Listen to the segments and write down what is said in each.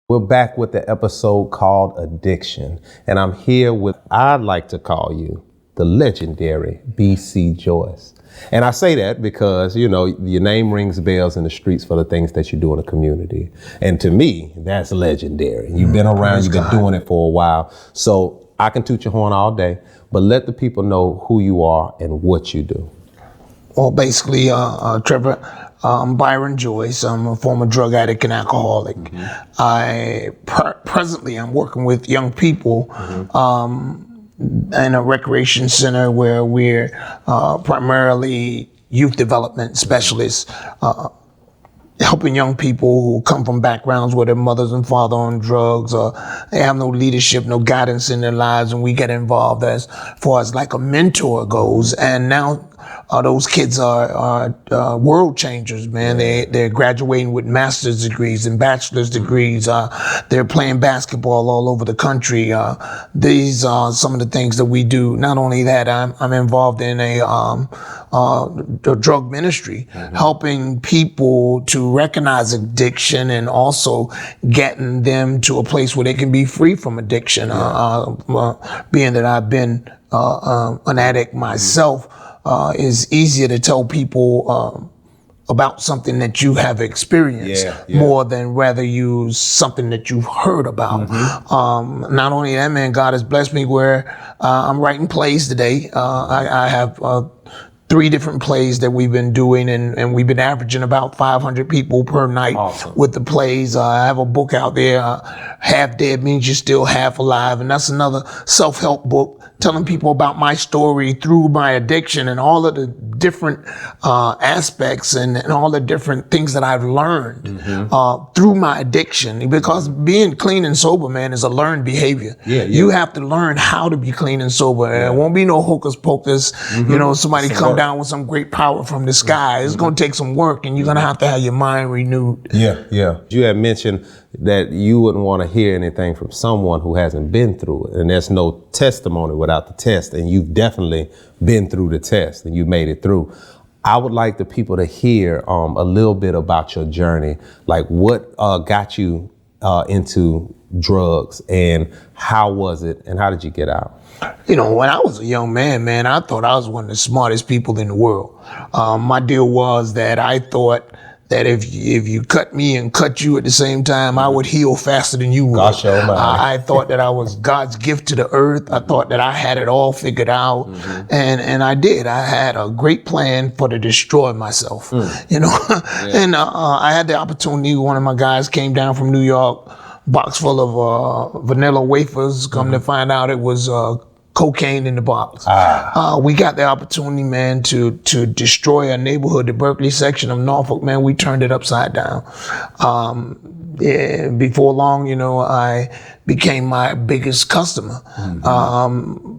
We're back with the episode called Addiction, and I'm here with, I'd like to call you, the legendary B.C. Joyce. And I say that because, you know, your name rings bells in the streets for the things that you do in the community. And to me, that's legendary. You've been around, you've been doing it for a while. So I can toot your horn all day, but let the people know who you are and what you do. Well, basically, Trevor, I'm Byron Joyce. I'm a former drug addict and alcoholic. Presently, I'm working with young people in a recreation center where we're primarily youth development specialists, helping young people who come from backgrounds where their mothers and father on drugs, or they have no leadership, no guidance in their lives, and we get involved as far as like a mentor goes. And now those kids are world changers, man. They're graduating with master's degrees and bachelor's degrees. They're playing basketball all over the country. These are some of the things that we do. Not only that, I'm involved in a drug ministry, helping people to recognize addiction and also getting them to a place where they can be free from addiction. Being that I've been an addict myself, is easier to tell people about something that you have experienced more than rather use something that you've heard about. Not only that, man, God has blessed me where I'm writing plays today. I have 3 different plays that we've been doing, and we've been averaging about 500 people per night with the plays. I have a book out there, Half Dead Means You're Still Half Alive, and that's another self-help book telling people about my story through my addiction and all of the different aspects and all the different things that I've learned through my addiction. Because being clean and sober, man, is a learned behavior. You have to learn how to be clean and sober. It won't be no hocus pocus, you know, somebody come down with some great power from the sky. It's going to take some work, and you're going to have your mind renewed. You had mentioned that you wouldn't want to hear anything from someone who hasn't been through it, and there's no testimony without the test, and you've definitely been through the test and you made it through. I would like the people to hear a little bit about your journey, like what got you into drugs, and how was it, and how did you get out? You know, when I was a young man, I thought I was one of the smartest people in the world. My deal was that I thought that if you cut me and cut you at the same time, I would heal faster than you would. Gosh, oh my. I thought that I was God's gift to the earth. I thought that I had it all figured out, and I did. I had a great plan to destroy myself, you know. And I had the opportunity. One of my guys came down from New York, box full of vanilla wafers. Come to find out, it was cocaine in the box. We got the opportunity, man, to destroy a neighborhood, the Berkeley section of Norfolk, man. We turned it upside down. Before long, you know, I became my biggest customer.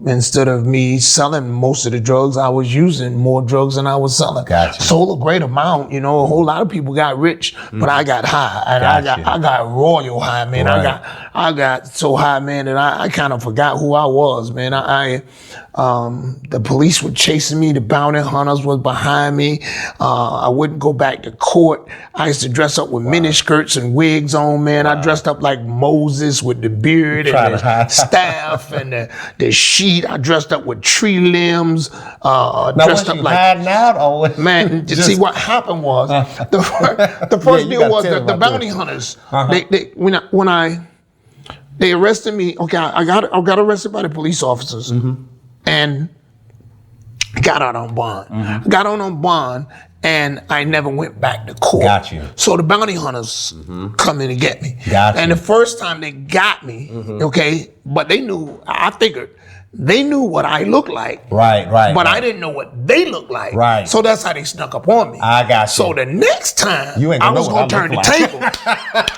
Instead of me selling most of the drugs, I was using more drugs than I was selling. Sold a great amount, you know. A whole lot of people got rich, but I got high, and I got royal high, man. I got so high, man, that I kind of forgot who I was, man. The police were chasing me. The bounty hunters was behind me. I wouldn't go back to court. I used to dress up with mini skirts and wigs on, man. I dressed up like Moses with the beard and the staff and the sheet. I dressed up with tree limbs. Dressed up like hiding out, or man. See, what happened was the first deal was the bounty hunters. They arrested me. Okay, I got arrested by the police officers, and got out on bond. Got on bond, and I never went back to court. So the bounty hunters come in and get me. And the first time they got me, okay, but they knew. I figured they knew what I looked like. But I didn't know what they looked like. So that's how they snuck up on me. I got you. So the next time, I was going to turn the table.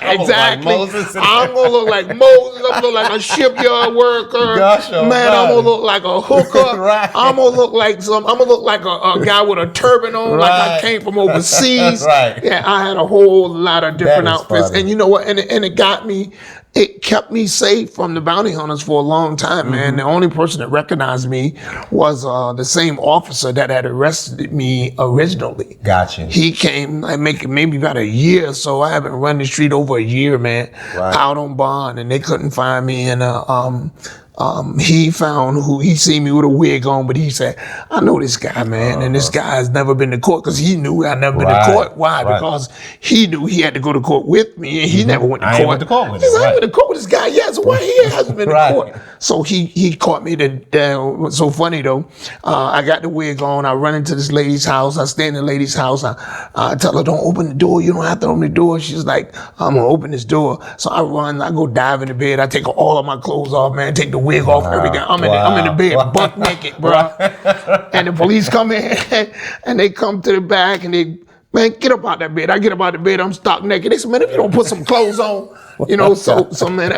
Exactly. Like I'm going to look like Moses. I'm going to look like a shipyard worker. I'm going to look like a hooker. I'm going to look like I'm going to look like a guy with a turban on, like I came from overseas. Yeah, I had a whole lot of different outfits. Funny. And you know what? And it got me it kept me safe from the bounty hunters for a long time, man. The only person that recognized me was the same officer that had arrested me originally. Gotcha. He came, maybe about a year or so. I haven't run the street over a year, man. Right. Out on bond, and they couldn't find me. And he found he seen me with a wig on, but he said, I know this guy, man. And this guy has never been to court, because he knew I'd never been to court. Why? Because he knew he had to go to court with me, and he never went to court. I went to court with him. He said, I went to court with this guy. Yeah, so why he hasn't been to court? So he caught me. What's so funny though, I got the wig on. I run into this lady's house. I stay in the lady's house. I tell her, don't open the door. You don't have to open the door. She's like, I'm gonna open this door. So I run. I go dive in the bed. I take all of my clothes off, man. Take the wig off, everything. I'm in the bed, buck naked, bro. And the police come in and they come to the back and they, man, get up out that bed. I get up out the bed. I'm stark naked. They said, man, if you don't put some clothes on, so man,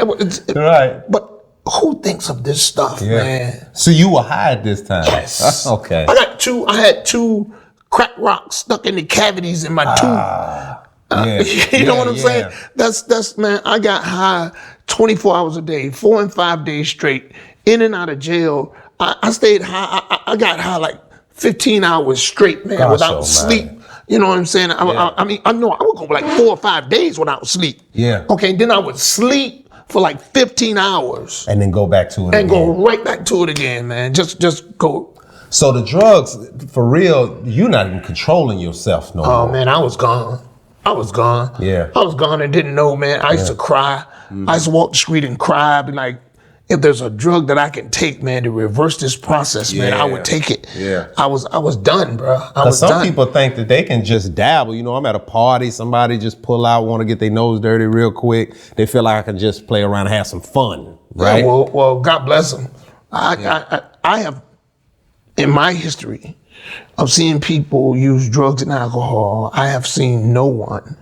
right. But who thinks of this stuff, man? So you were high at this time? Yes. Okay. I had two crack rocks stuck in the cavities in my tooth. You know what I'm saying? That's man, I got high 24 hours a day, 4 and 5 days straight, in and out of jail. I stayed high. I got high like 15 hours straight, man, without sleep. You know what I'm saying? I mean, I know I would go like 4 or 5 days without sleep. Yeah. Okay, then I would sleep for like 15 hours. And then go back to it and go right back to it again, man. Just go. So the drugs, for real, you're not even controlling yourself no more. Oh, man, I was gone. Yeah. I was gone and didn't know, man. I used to cry. I used to walk the street and cry. Be like, if there's a drug that I can take, man, to reverse this process, man, I would take it. Yeah. I was done, bro. Some people think that they can just dabble. You know, I'm at a party, somebody just pull out, want to get their nose dirty real quick. They feel like I can just play around and have some fun, right? Yeah, well, God bless them. I have, in my history of seeing people use drugs and alcohol, I have seen no one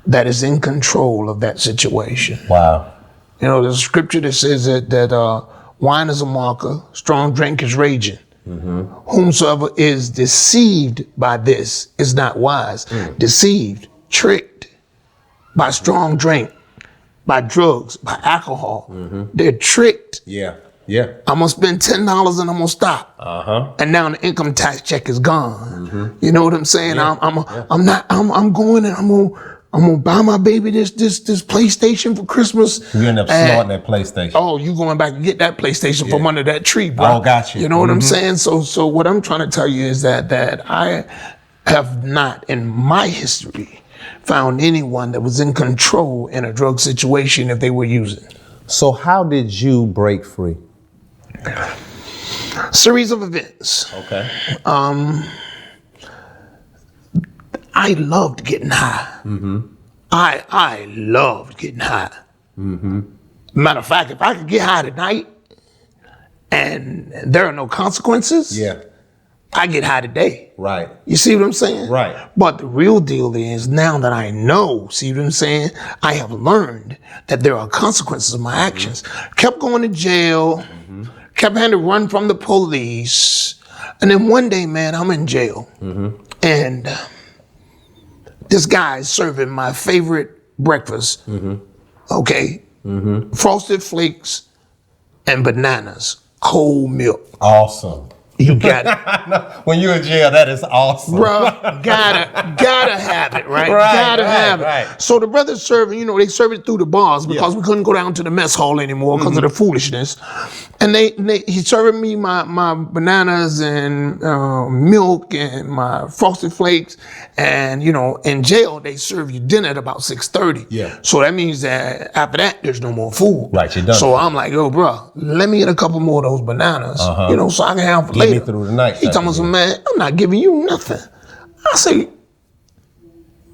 that is in control of that situation. Wow. You know, there's a scripture that says that wine is a marker, strong drink is raging. Whomsoever is deceived by this is not wise. Deceived, tricked by strong drink, by drugs, by alcohol. They're tricked. Yeah. I'm gonna spend $10 and I'm gonna stop. And now the income tax check is gone. You know what I'm saying? I'm going and I'm gonna buy my baby this PlayStation for Christmas. You end up snorting that PlayStation. Oh, you going back and get that PlayStation from under that tree, bro. Oh, gotcha. You know what I'm saying? So what I'm trying to tell you is that I have not in my history found anyone that was in control in a drug situation if they were using. So how did you break free? Series of events. Okay. I loved getting high. I loved getting high. Matter of fact, if I could get high tonight and there are no consequences, I get high today. Right. You see what I'm saying? Right. But the real deal is now that I know, see what I'm saying? I have learned that there are consequences of my actions. Kept going to jail, kept having to run from the police. And then one day, man, I'm in jail. And this guy's serving my favorite breakfast. Okay. Frosted Flakes and bananas, cold milk. Awesome. You got it. When you're in jail, that is awesome. Bro, gotta have it, right? Gotta have it. Right. So the brothers serving, they serve it through the bars because we couldn't go down to the mess hall anymore because of the foolishness. And he's serving me my bananas and milk and my Frosted Flakes. And, in jail, they serve you dinner at about 6:30. Yeah. So that means that after that, there's no more food. Right, you're done. So I'm like, yo, bro, let me get a couple more of those bananas, so I can have for later. Get me through the night. He talking about some, man, I'm not giving you nothing. I say, man,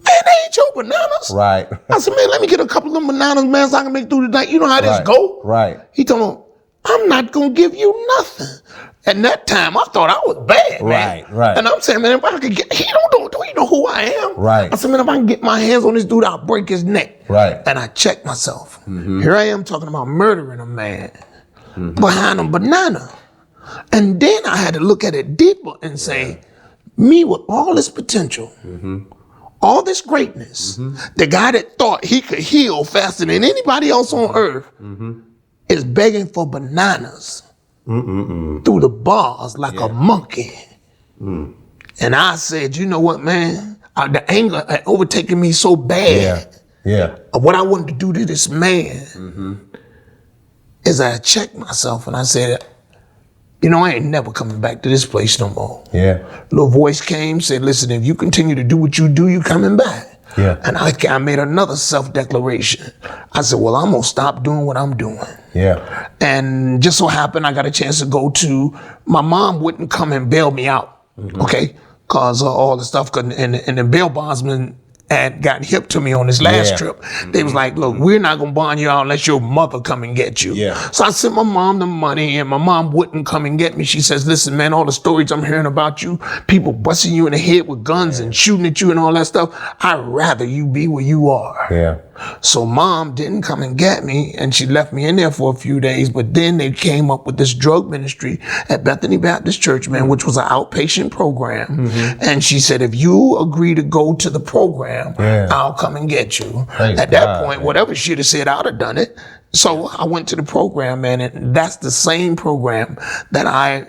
they ain't your bananas. Right. I said, man, let me get a couple of them bananas, man, so I can make through the night. You know how this go? Right. He talking about, I'm not gonna give you nothing. At that time, I thought I was bad, man. Right. And I'm saying, man, if I could get, he don't know who I am. Right. I said, man, if I can get my hands on this dude, I'll break his neck. Right. And I checked myself. Here I am talking about murdering a man behind a banana. And then I had to look at it deeper and say, me with all this potential, all this greatness, the guy that thought he could heal faster than anybody else on earth is begging for bananas through the bars like a monkey. And I said, you know what, man? The anger had overtaken me so bad. What I wanted to do to this man is I checked myself and I said, you know, I ain't never coming back to this place no more. Little voice came, said, listen, if you continue to do what you do, you coming back. And I made another self-declaration. I said, well, I'm gonna stop doing what I'm doing. And just so happened, I got a chance to go to, my mom wouldn't come and bail me out, okay? Cause all the stuff, and the bail bondsman had gotten hip to me on this last trip. They was like, look, we're not gonna bond you out unless your mother come and get you. So I sent my mom the money and my mom wouldn't come and get me. She says, listen, man, all the stories I'm hearing about you, people busting you in the head with guns and shooting at you and all that stuff, I'd rather you be where you are. So mom didn't come and get me and she left me in there for a few days, but then they came up with this drug ministry at Bethany Baptist Church, man, which was an outpatient program. And she said, if you agree to go to the program, I'll come and get you. At that point, whatever she'd have said, I'd have done it. So I went to the program, man, and that's the same program that I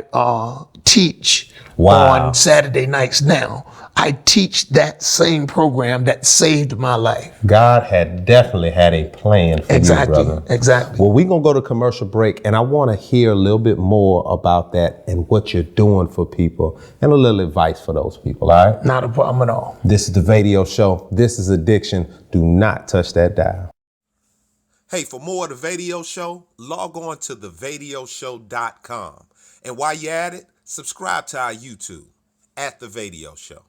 teach on Saturday nights now. I teach that same program that saved my life. God had definitely had a plan for you, brother. Exactly. Well, we're going to go to commercial break, and I want to hear a little bit more about that and what you're doing for people and a little advice for those people, all right? Not a problem at all. This is The Video Show. This is Addiction. Do not touch that dial. Hey, for more of The Video Show, log on to thevadioshow.com. And while you're at it, subscribe to our YouTube at The Video Show.